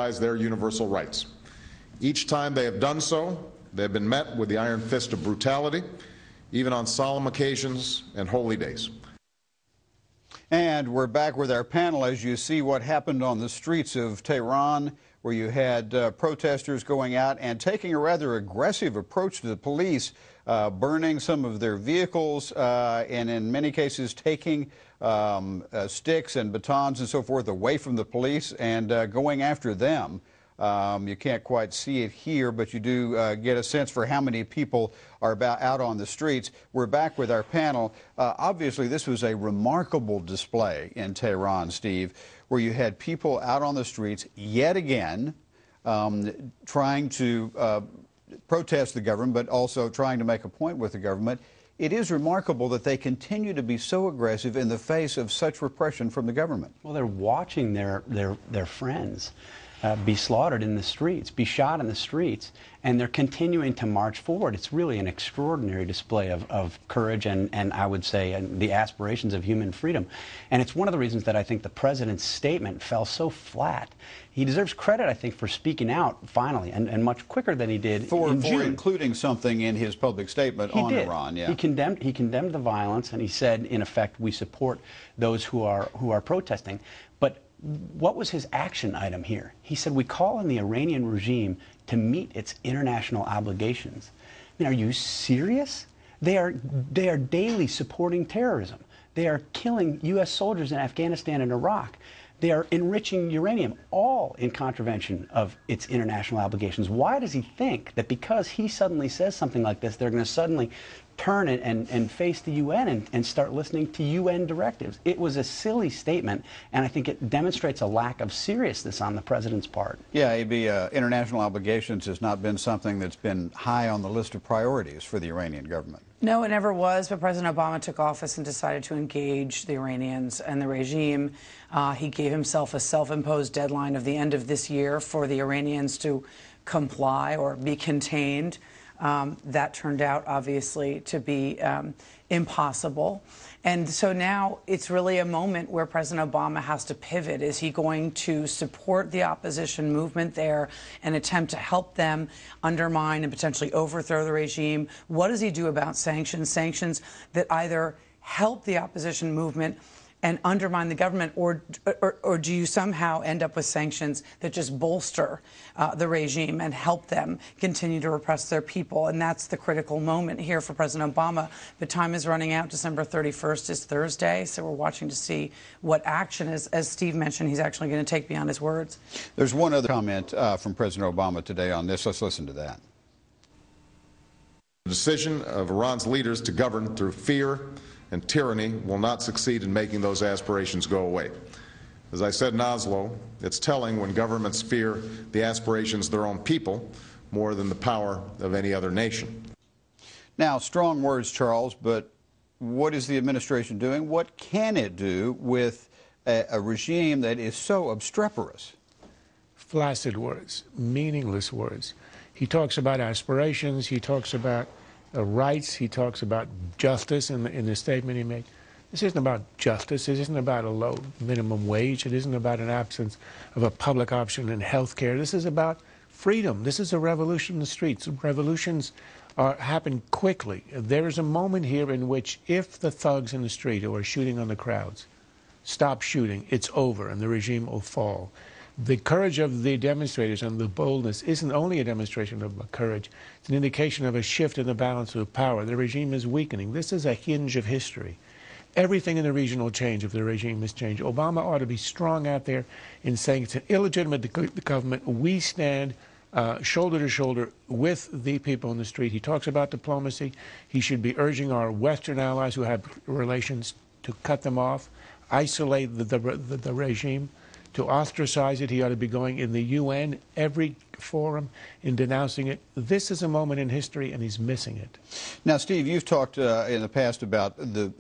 their universal rights. Each time they have done so, they have been met with the iron fist of brutality, even on solemn occasions and holy days. And we're back with our panel as you see what happened on the streets of Tehran, where you had protesters going out and taking a rather aggressive approach to the police, burning some of their vehicles, and in many cases taking sticks and batons and so forth away from the police and going after them. You can't quite see it here, but you do get a sense for how many people are out on the streets. We're back with our panel. Obviously, this was a remarkable display in Tehran, Steve, where you had people out on the streets yet again trying to protest the government, but also trying to make a point with the government. It is remarkable that they continue to be so aggressive in the face of such repression from the government. Well, they're watching their friends be slaughtered in the streets, be shot in the streets, and they're continuing to march forward. It's really an extraordinary display of courage and I would say, the aspirations of human freedom. And it's one of the reasons that I think the president's statement fell so flat. He deserves credit, I think, for speaking out finally, and much quicker than he did in June. For including something in his public statement on Iran. Yeah. He condemned the violence, and he said, in effect, we support those who are protesting. But what was his action item here? He said, we call on the Iranian regime to meet its international obligations. I mean, are you serious? They are daily supporting terrorism. They are killing U.S. soldiers in Afghanistan and Iraq. They are enriching uranium, all in contravention of its international obligations. Why does he think that because he suddenly says something like this, they're going to suddenly turn and face the UN and start listening to UN directives? It was a silly statement, and I think it demonstrates a lack of seriousness on the president's part. Yeah, AB, international obligations has not been something that's been high on the list of priorities for the Iranian government. No, it never was, but President Obama took office and decided to engage the Iranians and the regime. He gave himself a self-imposed deadline of the end of this year for the Iranians to comply or be contained. That turned out, obviously, to be impossible. And so now it's really a moment where President Obama has to pivot. Is he going to support the opposition movement there and attempt to help them undermine and potentially overthrow the regime? What does he do about sanctions? Sanctions that either help the opposition movement and undermine the government, or do you somehow end up with sanctions that just bolster the regime and help them continue to repress their people? And that's the critical moment here for President Obama. The time is running out. December 31st is Thursday, so we're watching to see what action, as Steve mentioned, he's actually going to take beyond his words. There's one other comment from President Obama today on this. Let's listen to that. The decision of Iran's leaders to govern through fear and tyranny will not succeed in making those aspirations go away. As I said in Oslo, it's telling when governments fear the aspirations of their own people more than the power of any other nation. Now, strong words, Charles, but what is the administration doing? What can it do with a regime that is so obstreperous? Flaccid words, meaningless words. He talks about aspirations, he talks about rights, he talks about justice in the statement he made. This isn't about justice. This isn't about a low minimum wage. It isn't about an absence of a public option in health care. This is about freedom. This is a revolution in the streets. Revolutions happen quickly. There is a moment here in which if the thugs in the street who are shooting on the crowds stop shooting, it's over and the regime will fall. The courage of the demonstrators and the boldness isn't only a demonstration of courage, it's an indication of a shift in the balance of power. The regime is weakening. This is a hinge of history. Everything in the region will change if the regime is changed. Obama ought to be strong out there in saying it's an illegitimate government. We stand shoulder to shoulder with the people in the street. He talks about diplomacy. He should be urging our Western allies who have relations to cut them off, isolate the regime, to ostracize it. He ought to be going in the UN, every forum, in denouncing it. This is a moment in history, and he's missing it. Now, Steve, you've talked in the past about the